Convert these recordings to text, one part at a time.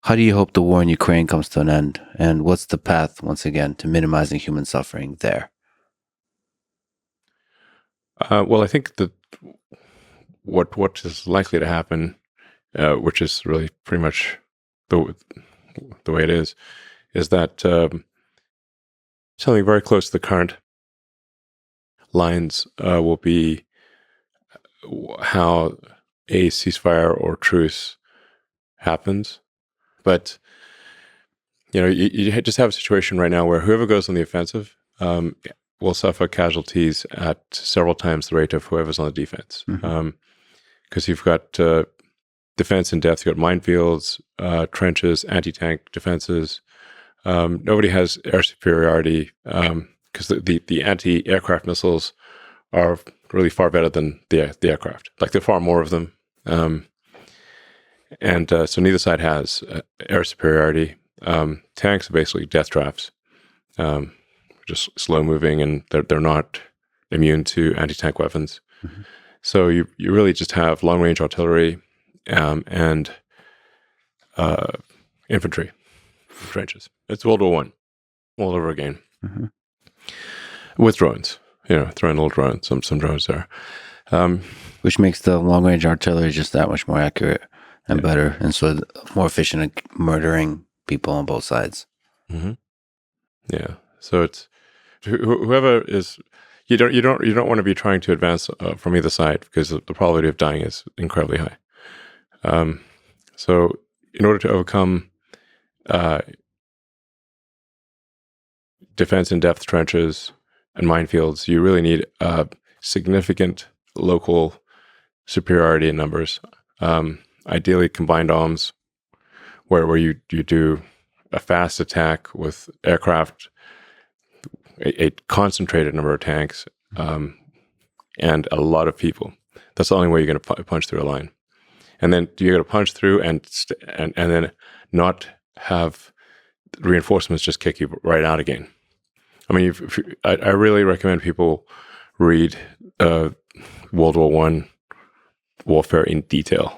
How do you hope the war in Ukraine comes to an end? And what's the path, once again, to minimizing human suffering there? Well, I think that what is likely to happen, which is really pretty much the way it is that something very close to the current lines will be how a ceasefire or truce happens. But you just have a situation right now where whoever goes on the offensive will suffer casualties at several times the rate of whoever's on the defense. Because you've got defense in depth, you've got minefields, trenches, anti-tank defenses. Nobody has air superiority because the anti-aircraft missiles are really far better than the aircraft. Like, there are far more of them. And so neither side has air superiority. Tanks are basically death traps, just slow moving, and they're not immune to anti-tank weapons. So you really just have long range artillery and infantry trenches. It's World War I all over again with drones. Throwing little drones, some drones there, which makes the long range artillery just that much more accurate and better, and so more efficient at murdering people on both sides. Yeah. So it's whoever is. You don't want to be trying to advance from either side, because the probability of dying is incredibly high. So in order to overcome defense in depth trenches and minefields, you really need significant local superiority in numbers. Ideally combined arms, where you do a fast attack with aircraft, a concentrated number of tanks, and a lot of people. That's the only way you're going to punch through a line. And then you're going to punch through and then not have reinforcements just kick you right out again. I mean, I really recommend people read World War I warfare in detail.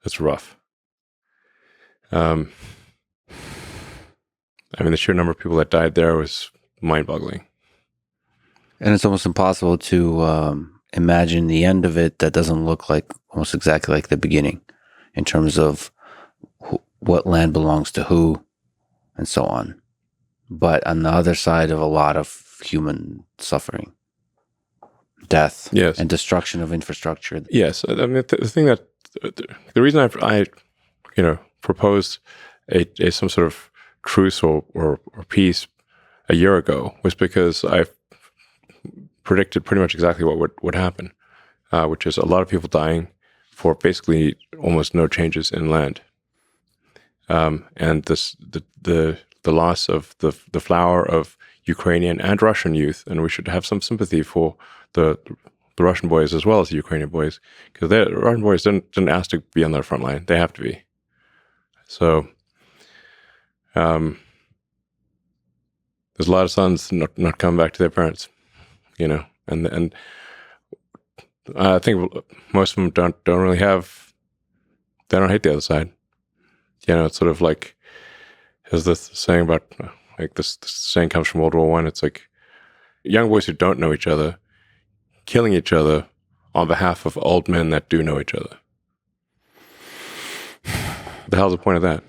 It's rough. I mean, the sheer number of people that died there was mind-boggling. And it's almost impossible to imagine the end of it that doesn't look like almost exactly like the beginning, in terms of what land belongs to who and so on. But on the other side of a lot of human suffering, death, yes, and destruction of infrastructure. Yes. I mean, the thing that the reason I proposed some sort of truce or peace a year ago was because I predicted pretty much exactly what would happen, which is a lot of people dying for basically almost no changes in land, and the loss of the flower of Ukrainian and Russian youth. And we should have some sympathy for the Russian boys as well as the Ukrainian boys, because the Russian boys didn't ask to be on the front line; they have to be. So, there's a lot of sons not coming back to their parents, and I think most of them don't really have. They don't hate the other side. It's sort of like, there's this saying about, like, this saying comes from World War I. It's like young boys who don't know each other killing each other on behalf of old men that do know each other. The hell's the point of that?